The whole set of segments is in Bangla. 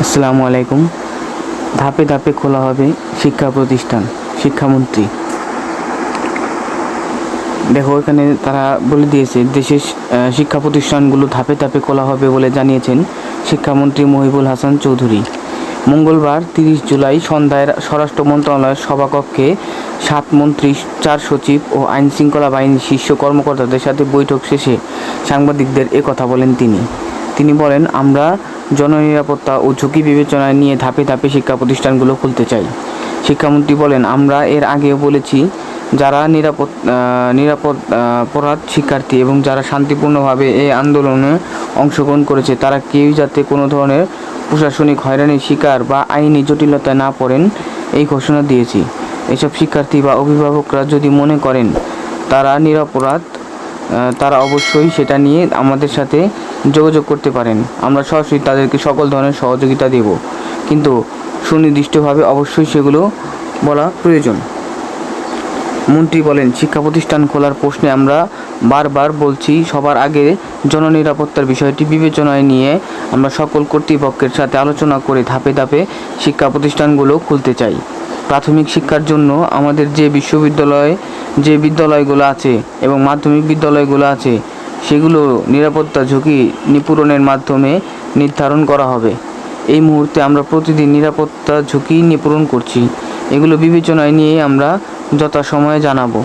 আসসালামু আলাইকুম। ধাপে ধাপে খোলা হবে শিক্ষা প্রতিষ্ঠান, শিক্ষামন্ত্রী। দেখো, এখানে তারা বলে দিয়েছে দেশের শিক্ষা প্রতিষ্ঠানগুলো ধাপে ধাপে খোলা হবে বলে জানিয়েছেন শিক্ষামন্ত্রী মহিবুল হাসান চৌধুরী। মঙ্গলবার 30 জুলাই সন্ধ্যায় স্বরাষ্ট্র মন্ত্রণালয়ের সভাকক্ষে 7 মন্ত্রী, 4 সচিব ও আইনশৃঙ্খলা বাহিনীর শীর্ষ কর্মকর্তাদের সাথে বৈঠক শেষে সাংবাদিকদের কথা বলেন তিনি বলেন, আমরা জননিরাপত্তা ও ঝুঁকি বিবেচনায় নিয়ে ধাপে ধাপে শিক্ষা প্রতিষ্ঠানগুলো খুলতে চাই। শিক্ষামন্ত্রী বলেন, আমরা এর আগেও বলেছি, যারা নিরাপরাধ শিক্ষার্থী এবং যারা শান্তিপূর্ণভাবে এই আন্দোলনে অংশগ্রহণ করেছে তারা কেউই যাতে কোনো ধরনের প্রশাসনিক হয়রানির শিকার বা আইনি জটিলতায় না পড়েন এই ঘোষণা দিয়েছি। এসব শিক্ষার্থী বা অভিভাবকরা যদি মনে করেন তারা নিরপরাধ, তারা অবশ্যই সেটা নিয়ে আমাদের সাথে যোগাযোগ করতে পারেন। আমরা সরাসরি তাদেরকে সকল ধরনের সহযোগিতা দেব, কিন্তু সুনির্দিষ্টভাবে অবশ্যই সেগুলো বলা প্রয়োজন। মন্ত্রী বলেন, শিক্ষা প্রতিষ্ঠান খোলার প্রশ্নে আমরা বারবার বলছি, সবার আগে জননিরাপত্তার বিষয়টি বিবেচনায় নিয়ে আমরা সকল কর্তৃপক্ষের সাথে আলোচনা করে ধাপে ধাপে শিক্ষা প্রতিষ্ঠানগুলো খুলতে চাই। প্রাথমিক শিক্ষার জন্য আমাদের যে বিদ্যালয়গুলো আছে এবং মাধ্যমিক বিদ্যালয়গুলো আছে সেগুলো নিরাপত্তা ঝুঁকি নিপূরণের মাধ্যমে নির্ধারণ করা হবে। এই মুহূর্তে আমরা প্রতিদিন নিরাপত্তা ঝুঁকি নিপূরণ করছি। এগুলো বিবেচনায় নিয়ে আমরা যথাসময়ে জানাবো।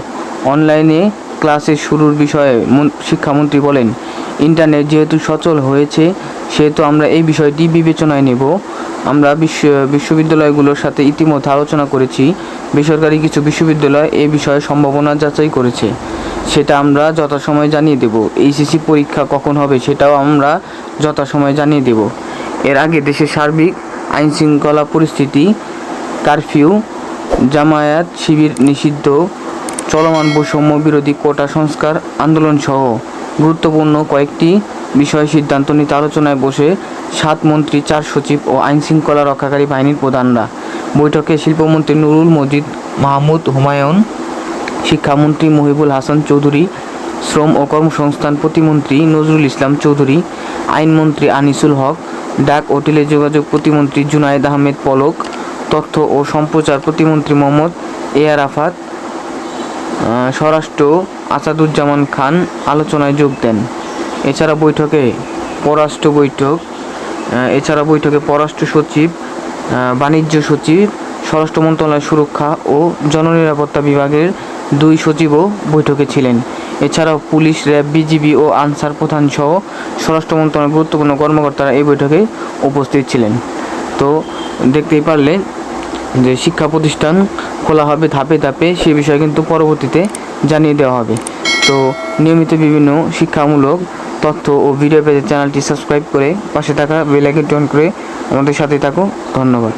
অনলাইনে ক্লাসের শুরুর বিষয়ে শিক্ষামন্ত্রী বলেন, ইন্টারনেট যেহেতু সচল হয়েছে সেহেতু আমরা এই বিষয়টি বিবেচনায় নেব। আমরা বিশ্ববিদ্যালয়গুলোর সাথে ইতিমধ্যে আলোচনা করেছি। বেসরকারি কিছু বিশ্ববিদ্যালয় এই বিষয়ে সম্ভাবনা যাচাই করেছে, সেটা আমরা যথাসময়ে জানিয়ে দেব। এইচএসসি পরীক্ষা কখন হবে সেটাও আমরা যথাসময়ে জানিয়ে দেব। এর আগে দেশের সার্বিক আইনশৃঙ্খলা পরিস্থিতি, কারফিউ, জামায়াত শিবির নিষিদ্ধ, চলমান বৈষম্য বিরোধী কোটা সংস্কার আন্দোলনসহ গুরুত্বপূর্ণ কয়েকটি বিষয়ে সিদ্ধান্ত নিতে আলোচনায় বসে 7 মন্ত্রী, 4 সচিব ও আইনশৃঙ্খলা রক্ষাকারী বাহিনীর প্রধানরা। বৈঠকে শিল্পমন্ত্রী নুরুল মজিদ মাহমুদ হুমায়ুন, শিক্ষামন্ত্রী মহিবুল হাসান চৌধুরী, শ্রম ও কর্মসংস্থান প্রতিমন্ত্রী নজরুল ইসলাম চৌধুরী, আইনমন্ত্রী আনিসুল হক, ডাক ও টেলিযোগাযোগ প্রতিমন্ত্রী জুনায়েদ আহমেদ পলক, তথ্য ও সম্প্রচার প্রতিমন্ত্রী মোহাম্মদ আরাফাত, স্বরাষ্ট্র আসাদুজ্জামান খান আলোচনায় যোগ দেন। এছাড়া বৈঠকে পররাষ্ট্র সচিব, বাণিজ্য সচিব, স্বরাষ্ট্র মন্ত্রণালয়ের সুরক্ষা ও জননিরাপত্তা বিভাগের 2 সচিবও বৈঠকে ছিলেন। এছাড়াও পুলিশ, র্যাব, বিজিবি ও আনসার প্রধান সহ স্বরাষ্ট্র মন্ত্রণালয়ের গুরুত্বপূর্ণ কর্মকর্তারা এই বৈঠকে উপস্থিত ছিলেন। তো দেখতেই পারলেন যে শিক্ষা প্রতিষ্ঠান খোলা হবে ধাপে ধাপে, সে বিষয়ে কিন্তু পরবর্তীতে জানিয়ে দেওয়া হবে। তো নিয়মিত বিভিন্ন শিক্ষামূলক তথ্য ও ভিডিও পেতে চ্যানেলটি সাবস্ক্রাইব করে পাশে থাকা বেল আইকনটি অন করে আমাদের সাথে থাকো। ধন্যবাদ।